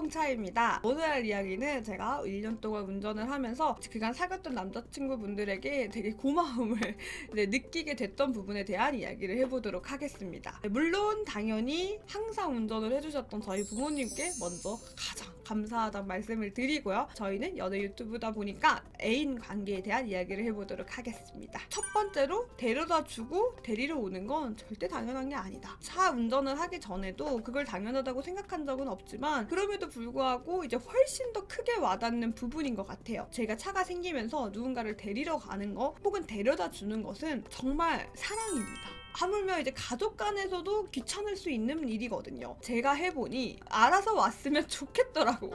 자동차입니다. 오늘 할 이야기는 제가 1년 동안 운전을 하면서 그간 사귀었던 남자친구분들에게 되게 고마움을 느끼게 됐던 부분에 대한 이야기를 해보도록 하겠습니다. 물론 당연히 항상 운전을 해주셨던 저희 부모님께 먼저 가장 감사하다는 말씀을 드리고요. 저희는 연애 유튜브다 보니까 애인 관계에 대한 이야기를 해보도록 하겠습니다. 첫 번째로 데려다 주고 데리러 오는 건 절대 당연한 게 아니다. 차 운전을 하기 전에도 그걸 당연하다고 생각한 적은 없지만 그럼에도 불구하고 이제 훨씬 더 크게 와닿는 부분인 것 같아요. 제가 차가 생기면서 누군가를 데리러 가는 거 혹은 데려다 주는 것은 정말 사랑입니다. 하물며 이제 가족 간에서도 귀찮을 수 있는 일이거든요. 제가 해보니 알아서 왔으면 좋겠더라고.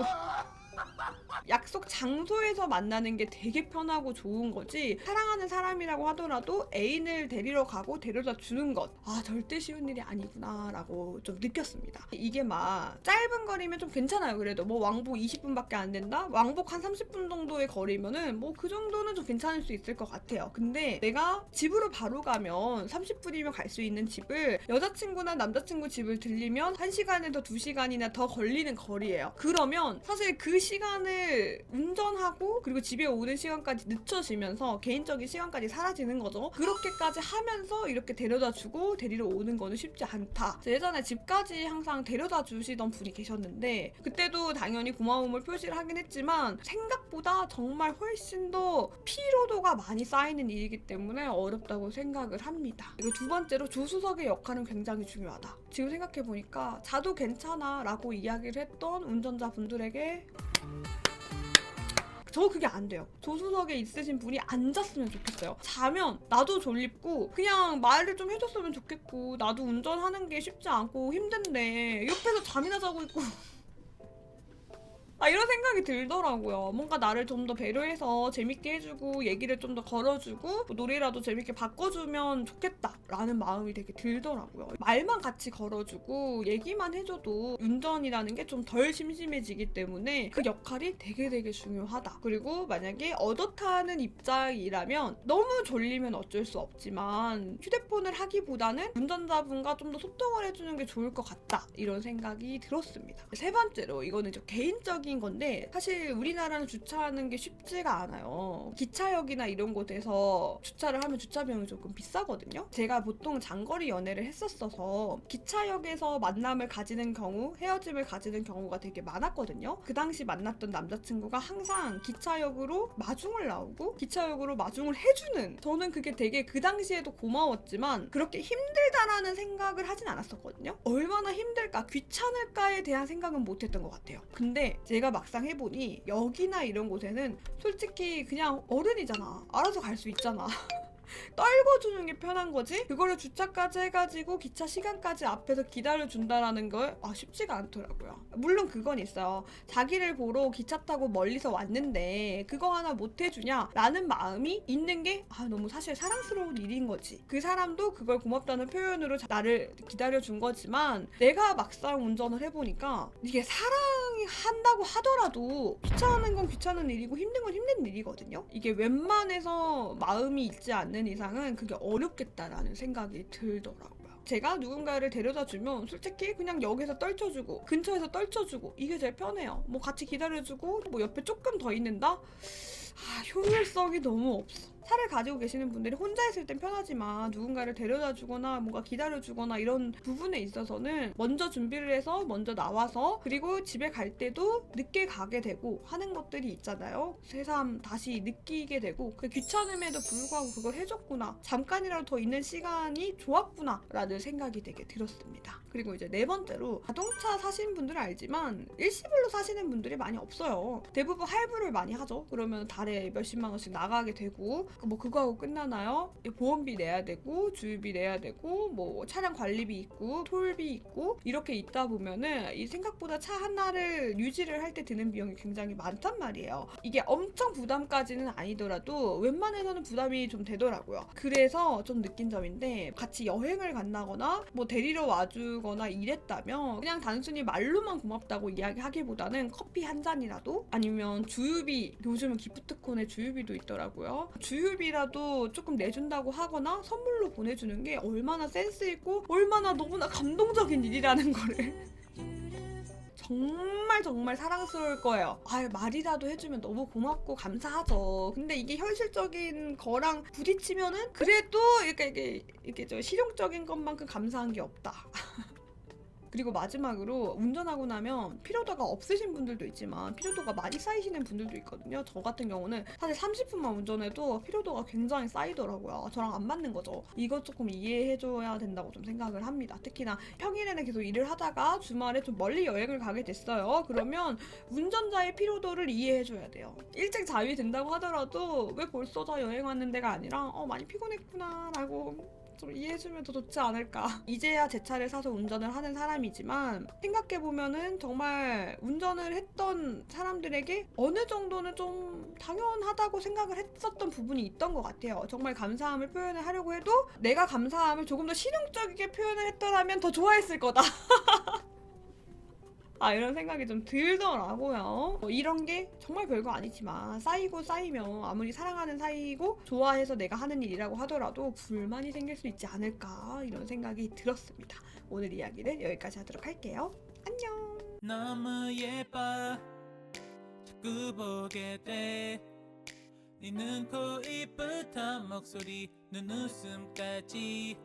약속 장소에서 만나는 게 되게 편하고 좋은 거지, 사랑하는 사람이라고 하더라도 애인을 데리러 가고 데려다 주는 것, 절대 쉬운 일이 아니구나 라고 좀 느꼈습니다. 이게 막 짧은 거리면 좀 괜찮아요. 그래도 뭐 왕복 20분밖에 안 된다? 왕복 한 30분 정도의 거리면은 뭐 그 정도는 좀 괜찮을 수 있을 것 같아요. 근데 내가 집으로 바로 가면 30분이면 갈 수 있는 집을 여자친구나 남자친구 집을 들리면 1시간에서 2시간이나 더 걸리는 거리예요. 그러면 사실 그 시간을 운전하고 그리고 집에 오는 시간까지 늦춰지면서 개인적인 시간까지 사라지는 거죠. 그렇게까지 하면서 이렇게 데려다 주고 데리러 오는 거는 쉽지 않다. 예전에 집까지 항상 데려다 주시던 분이 계셨는데 그때도 당연히 고마움을 표시를 하긴 했지만 생각보다 정말 훨씬 더 피로도가 많이 쌓이는 일이기 때문에 어렵다고 생각을 합니다. 그리고 두 번째로 조수석의 역할은 굉장히 중요하다. 지금 생각해보니까 자도 괜찮아 라고 이야기를 했던 운전자분들에게 저 그게 안 돼요. 조수석에 있으신 분이 앉았으면 좋겠어요. 자면 나도 졸립고 그냥 말을 좀 해줬으면 좋겠고, 나도 운전하는 게 쉽지 않고 힘든데 옆에서 잠이나 자고 있고 이런 생각이 들더라고요. 뭔가 나를 좀 더 배려해서 재밌게 해주고 얘기를 좀 더 걸어주고 뭐 노래라도 재밌게 바꿔주면 좋겠다라는 마음이 되게 들더라고요. 말만 같이 걸어주고 얘기만 해줘도 운전이라는 게 좀 덜 심심해지기 때문에 그 역할이 되게 중요하다. 그리고 만약에 얻어타는 입장이라면 너무 졸리면 어쩔 수 없지만 휴대폰을 하기보다는 운전자분과 좀 더 소통을 해주는 게 좋을 것 같다, 이런 생각이 들었습니다. 세 번째로, 이거는 좀 개인적인 건데 사실 우리나라는 주차하는 게 쉽지가 않아요. 기차역이나 이런 곳에서 주차를 하면 주차 비용이 조금 비싸거든요. 제가 보통 장거리 연애를 했었어서 기차역에서 만남을 가지는 경우, 헤어짐을 가지는 경우가 되게 많았거든요. 그 당시 만났던 남자친구가 항상 기차역으로 마중을 나오고 기차역으로 마중을 해주는, 저는 그게 되게 그 당시에도 고마웠지만 그렇게 힘들다라는 생각을 하진 않았었거든요. 얼마나 힘들까, 귀찮을까에 대한 생각은 못했던 것 같아요. 근데 제가 막상 해보니 여기나 이런 곳에는 솔직히 그냥 어른이잖아, 알아서 갈 수 있잖아. 떨궈주는 게 편한 거지, 그거를 주차까지 해가지고 기차 시간까지 앞에서 기다려준다라는 걸 쉽지가 않더라고요. 물론 그건 있어요. 자기를 보러 기차 타고 멀리서 왔는데 그거 하나 못 해주냐 라는 마음이 있는 게 너무 사실 사랑스러운 일인 거지. 그 사람도 그걸 고맙다는 표현으로 나를 기다려준 거지만 내가 막상 운전을 해보니까 이게 사랑이 한다고 하더라도 귀찮은 건 귀찮은 일이고 힘든 건 힘든 일이거든요. 이게 웬만해서 마음이 있지 않는 이상은 그게 어렵겠다라는 생각이 들더라고요. 제가 누군가를 데려다 주면 솔직히 그냥 역에서 떨쳐주고 근처에서 떨쳐주고 이게 제일 편해요. 뭐 같이 기다려주고 뭐 옆에 조금 더 있는다? 효율성이 너무 없어. 차를 가지고 계시는 분들이 혼자 있을 땐 편하지만 누군가를 데려다 주거나 뭔가 기다려 주거나 이런 부분에 있어서는 먼저 준비를 해서 먼저 나와서 그리고 집에 갈 때도 늦게 가게 되고 하는 것들이 있잖아요. 새삼 다시 느끼게 되고 그 귀찮음에도 불구하고 그걸 해줬구나, 잠깐이라도 더 있는 시간이 좋았구나 라는 생각이 되게 들었습니다. 그리고 이제 네 번째로, 자동차 사시는 분들은 알지만 일시불로 사시는 분들이 많이 없어요. 대부분 할부를 많이 하죠. 그러면 달에 몇십만 원씩 나가게 되고 뭐 그거 하고 끝나나요? 보험비 내야 되고 주유비 내야 되고 뭐 차량 관리비 있고 톨비 있고 이렇게 있다 보면은 이 생각보다 차 하나를 유지를 할 때 드는 비용이 굉장히 많단 말이에요. 이게 엄청 부담까지는 아니더라도 웬만해서는 부담이 좀 되더라고요. 그래서 좀 느낀 점인데, 같이 여행을 간다거나 뭐 데리러 와주거나 이랬다면 그냥 단순히 말로만 고맙다고 이야기하기보다는 커피 한 잔이라도, 아니면 주유비, 요즘은 기프트콘에 주유비도 있더라고요. 주유비라도 조금 내준다고 하거나 선물로 보내주는 게 얼마나 센스 있고 얼마나 너무나 감동적인 일이라는 거를 정말 정말 사랑스러울 거예요. 아유, 말이라도 해주면 너무 고맙고 감사하죠. 근데 이게 현실적인 거랑 부딪히면은 그래도 이렇게 저 실용적인 것만큼 감사한 게 없다. 그리고 마지막으로 운전하고 나면 피로도가 없으신 분들도 있지만 피로도가 많이 쌓이시는 분들도 있거든요. 저 같은 경우는 사실 30분만 운전해도 피로도가 굉장히 쌓이더라고요. 저랑 안 맞는 거죠. 이것 조금 이해해줘야 된다고 좀 생각을 합니다. 특히나 평일에는 계속 일을 하다가 주말에 좀 멀리 여행을 가게 됐어요. 그러면 운전자의 피로도를 이해해줘야 돼요. 일찍 자유이 된다고 하더라도 왜 벌써 다 여행 왔는 데가 아니라 많이 피곤했구나 라고 좀 이해해주면 더 좋지 않을까. 이제야 제 차를 사서 운전을 하는 사람이지만 생각해보면은 정말 운전을 했던 사람들에게 어느 정도는 좀 당연하다고 생각을 했었던 부분이 있던 것 같아요. 정말 감사함을 표현을 하려고 해도 내가 감사함을 조금 더 실용적이게 표현을 했더라면 더 좋아했을 거다. 이런 생각이 좀 들더라고요. 이런 게 정말 별거 아니지만 쌓이고 쌓이면 아무리 사랑하는 사이고 좋아해서 내가 하는 일이라고 하더라도 불만이 생길 수 있지 않을까 이런 생각이 들었습니다. 오늘 이야기는 여기까지 하도록 할게요. 안녕. 너무 예뻐 자꾸 보게 돼 네 눈, 코, 입부터 목소리, 눈웃음까지